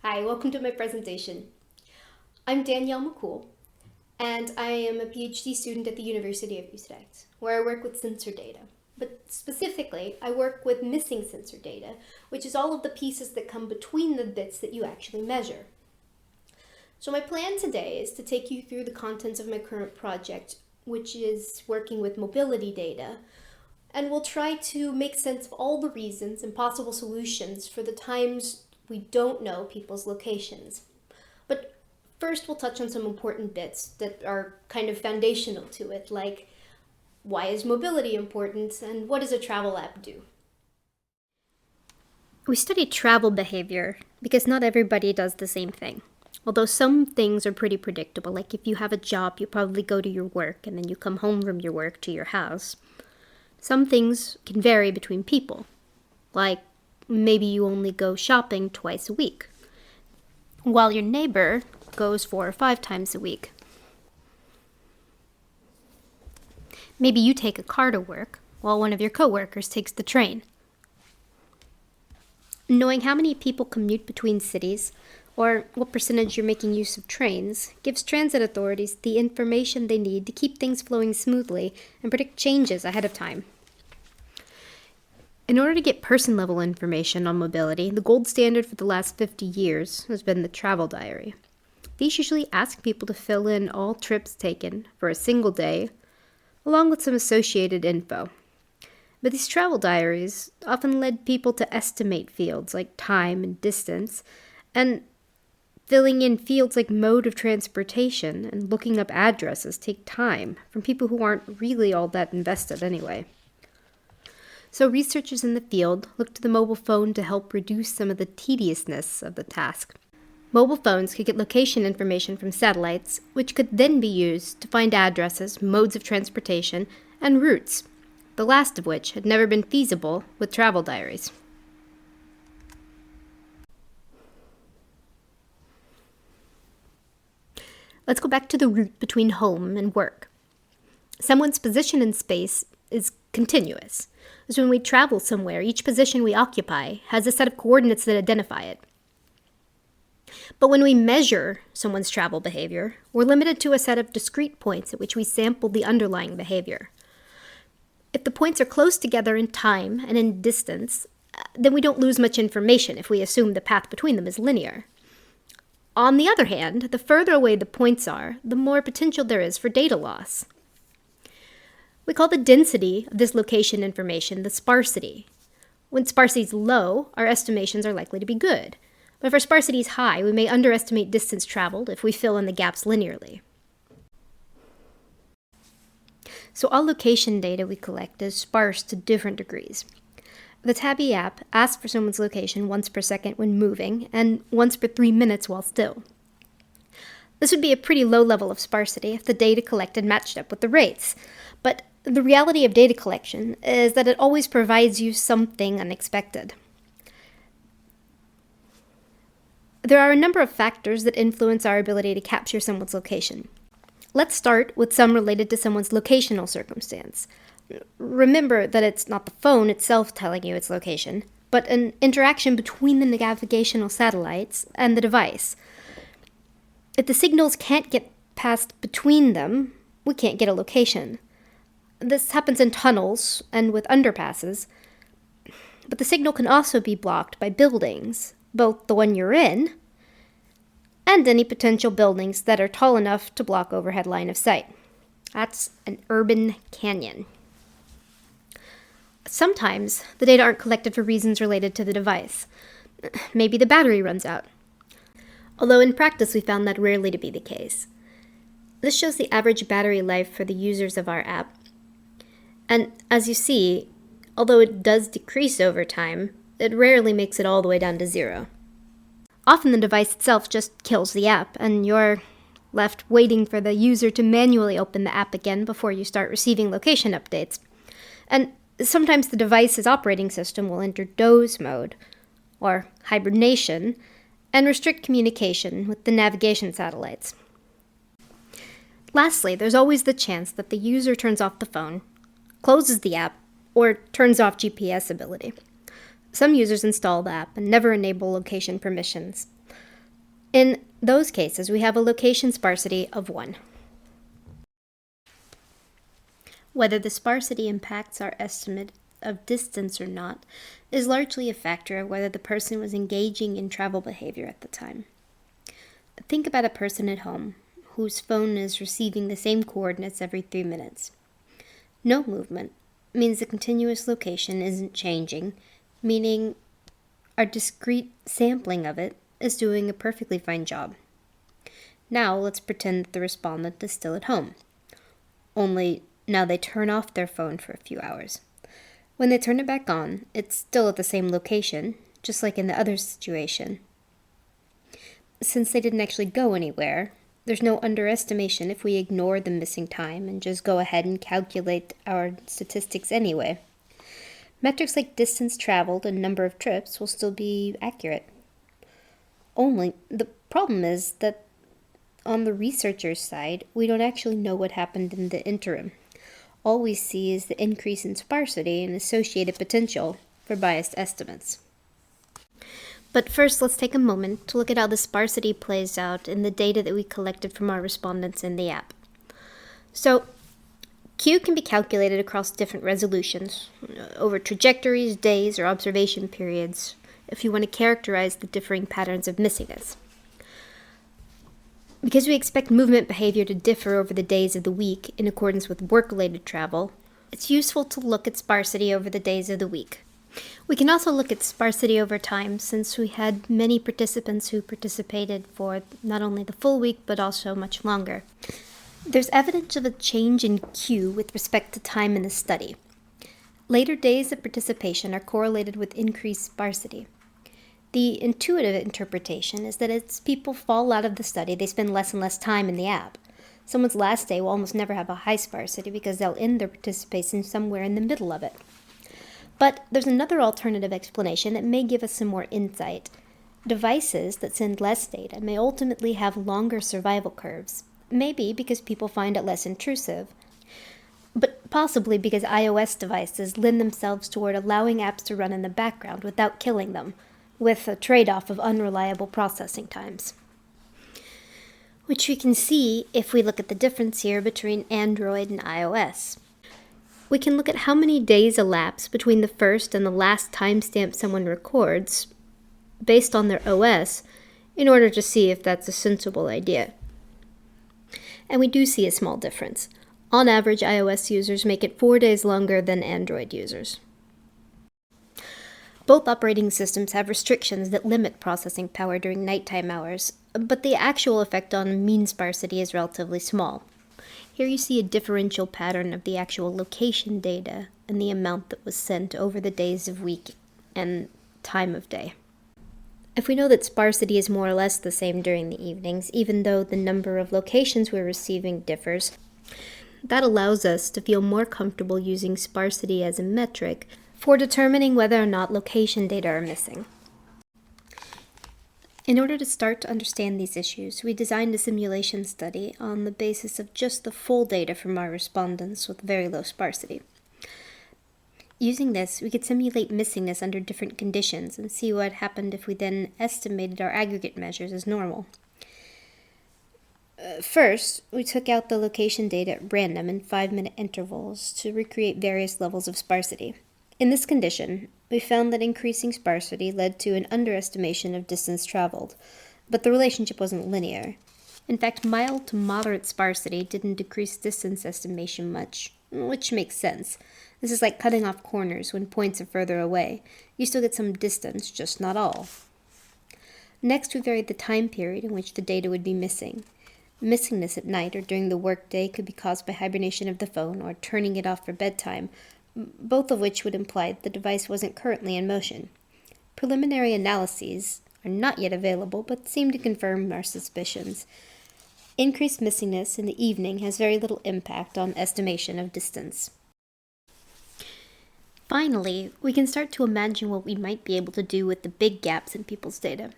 Hi, welcome to my presentation. I'm Danielle McCool, and I am a PhD student at the University of Utrecht, where I work with sensor data. But specifically, I work with missing sensor data, which is all of the pieces that come between the bits that you actually measure. So my plan today is to take you through the contents of my current project, which is working with mobility data, and we'll try to make sense of all the reasons and possible solutions for the times we don't know people's locations. But first we'll touch on some important bits that are kind of foundational to it, like why is mobility important and what does a travel app do? We study travel behavior because not everybody does the same thing. Although some things are pretty predictable, like if you have a job, you probably go to your work and then you come home from your work to your house. Some things can vary between people, like maybe you only go shopping twice a week, while your neighbor goes 4 or 5 times a week. Maybe you take a car to work, while one of your coworkers takes the train. Knowing how many people commute between cities, or what percentage you're making use of trains, gives transit authorities the information they need to keep things flowing smoothly and predict changes ahead of time. In order to get person-level information on mobility, the gold standard for the last 50 years has been the travel diary. These usually ask people to fill in all trips taken for a single day, along with some associated info. But these travel diaries often led people to estimate fields like time and distance, and filling in fields like mode of transportation and looking up addresses take time from people who aren't really all that invested anyway. So researchers in the field look to the mobile phone to help reduce some of the tediousness of the task. Mobile phones could get location information from satellites, which could then be used to find addresses, modes of transportation, and routes, the last of which had never been feasible with travel diaries. Let's go back to the route between home and work. Someone's position in space is continuous. So when we travel somewhere, each position we occupy has a set of coordinates that identify it. But when we measure someone's travel behavior, we're limited to a set of discrete points at which we sample the underlying behavior. If the points are close together in time and in distance, then we don't lose much information if we assume the path between them is linear. On the other hand, the further away the points are, the more potential there is for data loss. We call the density of this location information the sparsity. When sparsity is low, our estimations are likely to be good. But if our sparsity is high, we may underestimate distance traveled if we fill in the gaps linearly. So all location data we collect is sparse to different degrees. The Tabby app asks for someone's location once per second when moving and once per 3 minutes while still. This would be a pretty low level of sparsity if the data collected matched up with the rates. But the reality of data collection is that it always provides you something unexpected. There are a number of factors that influence our ability to capture someone's location. Let's start with some related to someone's locational circumstance. Remember that it's not the phone itself telling you its location, but an interaction between the navigational satellites and the device. If the signals can't get passed between them, we can't get a location. This happens in tunnels and with underpasses, but the signal can also be blocked by buildings, both the one you're in and any potential buildings that are tall enough to block overhead line of sight. That's an urban canyon. Sometimes the data aren't collected for reasons related to the device. Maybe the battery runs out. Although in practice we found that rarely to be the case. This shows the average battery life for the users of our app. And as you see, although it does decrease over time, it rarely makes it all the way down to 0. Often the device itself just kills the app, and you're left waiting for the user to manually open the app again before you start receiving location updates. And sometimes the device's operating system will enter doze mode, or hibernation, and restrict communication with the navigation satellites. Lastly, there's always the chance that the user turns off the phone, closes the app, or turns off GPS ability. Some users install the app and never enable location permissions. In those cases, we have a location sparsity of 1. Whether the sparsity impacts our estimate of distance or not is largely a factor of whether the person was engaging in travel behavior at the time. Think about a person at home whose phone is receiving the same coordinates every 3 minutes. No movement means the continuous location isn't changing, meaning our discrete sampling of it is doing a perfectly fine job. Now let's pretend that the respondent is still at home. Only now they turn off their phone for a few hours. When they turn it back on, it's still at the same location, just like in the other situation. Since they didn't actually go anywhere, there's no underestimation if we ignore the missing time and just go ahead and calculate our statistics anyway. Metrics like distance traveled and number of trips will still be accurate. Only the problem is that on the researcher's side, we don't actually know what happened in the interim. All we see is the increase in sparsity and associated potential for biased estimates. But first, let's take a moment to look at how the sparsity plays out in the data that we collected from our respondents in the app. So, Q can be calculated across different resolutions, over trajectories, days, or observation periods, if you want to characterize the differing patterns of missingness. Because we expect movement behavior to differ over the days of the week in accordance with work-related travel, it's useful to look at sparsity over the days of the week. We can also look at sparsity over time, since we had many participants who participated for not only the full week, but also much longer. There's evidence of a change in Q with respect to time in the study. Later days of participation are correlated with increased sparsity. The intuitive interpretation is that as people fall out of the study, they spend less and less time in the app. Someone's last day will almost never have a high sparsity because they'll end their participation somewhere in the middle of it. But there's another alternative explanation that may give us some more insight. Devices that send less data may ultimately have longer survival curves, maybe because people find it less intrusive, but possibly because iOS devices lend themselves toward allowing apps to run in the background without killing them, with a trade-off of unreliable processing times. Which we can see if we look at the difference here between Android and iOS. We can look at how many days elapse between the first and the last timestamp someone records, based on their OS, in order to see if that's a sensible idea. And we do see a small difference. On average, iOS users make it 4 days longer than Android users. Both operating systems have restrictions that limit processing power during nighttime hours, but the actual effect on mean sparsity is relatively small. Here you see a differential pattern of the actual location data and the amount that was sent over the days of week and time of day. If we know that sparsity is more or less the same during the evenings, even though the number of locations we're receiving differs, that allows us to feel more comfortable using sparsity as a metric for determining whether or not location data are missing. In order to start to understand these issues, we designed a simulation study on the basis of just the full data from our respondents with very low sparsity. Using this, we could simulate missingness under different conditions and see what happened if we then estimated our aggregate measures as normal. First, we took out the location data at random in 5-minute intervals to recreate various levels of sparsity. In this condition, we found that increasing sparsity led to an underestimation of distance traveled, but the relationship wasn't linear. In fact, mild to moderate sparsity didn't decrease distance estimation much, which makes sense. This is like cutting off corners when points are further away. You still get some distance, just not all. Next, we varied the time period in which the data would be missing. Missingness at night or during the workday could be caused by hibernation of the phone or turning it off for bedtime, both of which would imply that the device wasn't currently in motion. Preliminary analyses are not yet available, but seem to confirm our suspicions. Increased missingness in the evening has very little impact on estimation of distance. Finally, we can start to imagine what we might be able to do with the big gaps in people's data.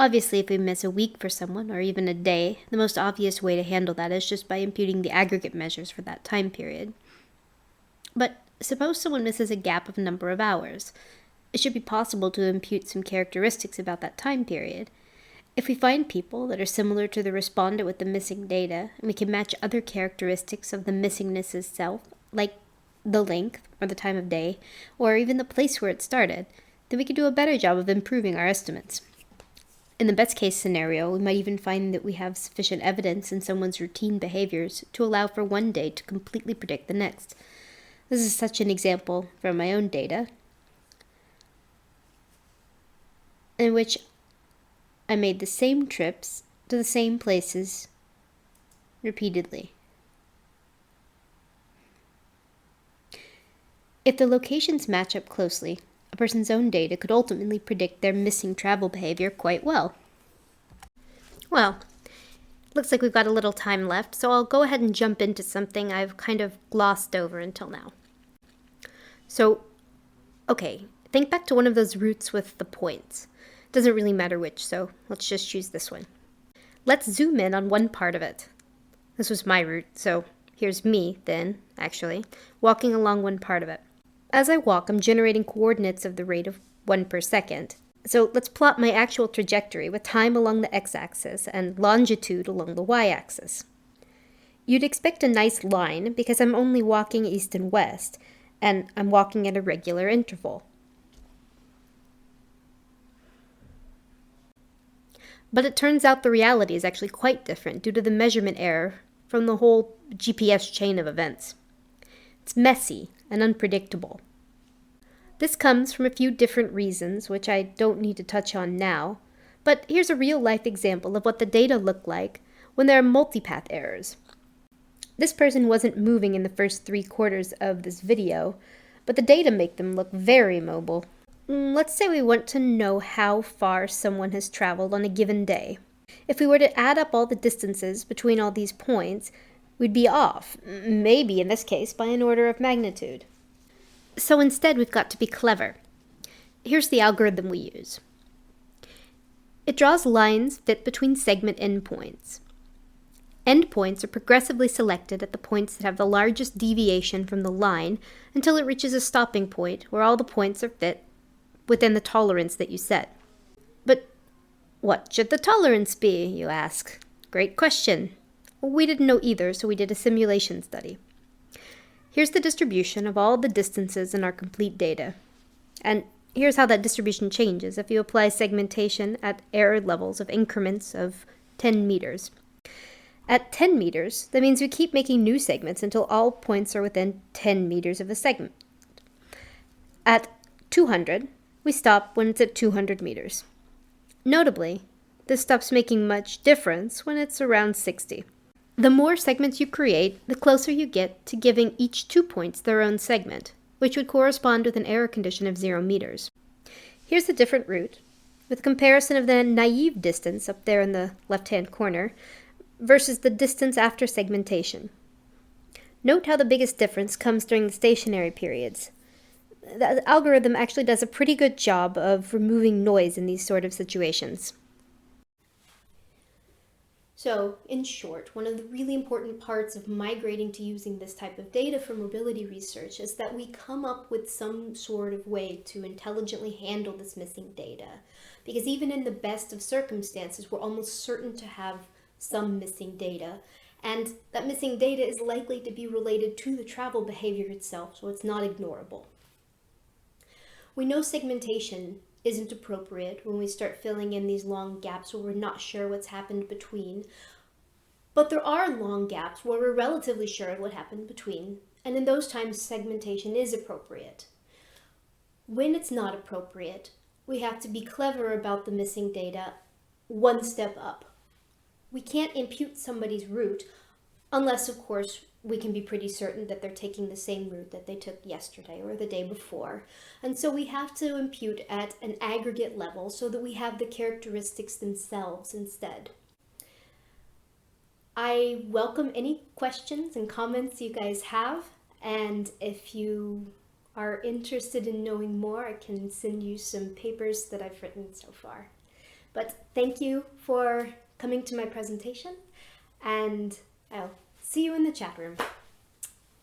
Obviously, if we miss a week for someone, or even a day, the most obvious way to handle that is just by imputing the aggregate measures for that time period. But suppose someone misses a gap of a number of hours. It should be possible to impute some characteristics about that time period. If we find people that are similar to the respondent with the missing data, and we can match other characteristics of the missingness itself, like the length or the time of day, or even the place where it started, then we can do a better job of improving our estimates. In the best case scenario, we might even find that we have sufficient evidence in someone's routine behaviors to allow for one day to completely predict the next. This is such an example from my own data, in which I made the same trips to the same places repeatedly. If the locations match up closely, a person's own data could ultimately predict their missing travel behavior quite well. Well, looks like we've got a little time left, so I'll go ahead and jump into something I've kind of glossed over until now. So, okay, think back to one of those routes with the points. Doesn't really matter which, so let's just choose this one. Let's zoom in on one part of it. This was my route, so here's me, then, actually, walking along one part of it. As I walk, I'm generating coordinates of the rate of 1 per second. So let's plot my actual trajectory with time along the x-axis and longitude along the y-axis. You'd expect a nice line because I'm only walking east and west, and I'm walking at a regular interval. But it turns out the reality is actually quite different due to the measurement error from the whole GPS chain of events. It's messy and unpredictable. This comes from a few different reasons, which I don't need to touch on now, but here's a real-life example of what the data look like when there are multipath errors. This person wasn't moving in the first 3/4 of this video, but the data make them look very mobile. Let's say we want to know how far someone has traveled on a given day. If we were to add up all the distances between all these points, we'd be off, maybe in this case by an order of magnitude. So instead, we've got to be clever. Here's the algorithm we use. It draws lines fit between segment endpoints. Endpoints are progressively selected at the points that have the largest deviation from the line until it reaches a stopping point where all the points are fit within the tolerance that you set. But what should the tolerance be, you ask? Great question. We didn't know either, so we did a simulation study. Here's the distribution of all the distances in our complete data. And here's how that distribution changes if you apply segmentation at error levels of increments of 10 meters. At 10 meters, that means we keep making new segments until all points are within 10 meters of the segment. At 200, we stop when it's at 200 meters. Notably, this stops making much difference when it's around 60. The more segments you create, the closer you get to giving each 2 points their own segment, which would correspond with an error condition of 0 meters. Here's a different route, with a comparison of the naive distance up there in the left-hand corner versus the distance after segmentation. Note how the biggest difference comes during the stationary periods. The algorithm actually does a pretty good job of removing noise in these sort of situations. So, in short, one of the really important parts of migrating to using this type of data for mobility research is that we come up with some sort of way to intelligently handle this missing data. Because even in the best of circumstances, we're almost certain to have some missing data. And that missing data is likely to be related to the travel behavior itself, so it's not ignorable. We know segmentation isn't appropriate when we start filling in these long gaps where we're not sure what's happened between. But there are long gaps where we're relatively sure of what happened between, and in those times segmentation is appropriate. When it's not appropriate, we have to be clever about the missing data one step up. We can't impute somebody's route unless, of course, we can be pretty certain that they're taking the same route that they took yesterday or the day before. And so we have to impute at an aggregate level so that we have the characteristics themselves instead. I welcome any questions and comments you guys have, and if you are interested in knowing more, I can send you some papers that I've written so far. But thank you for coming to my presentation, and I'll see you in the chat room.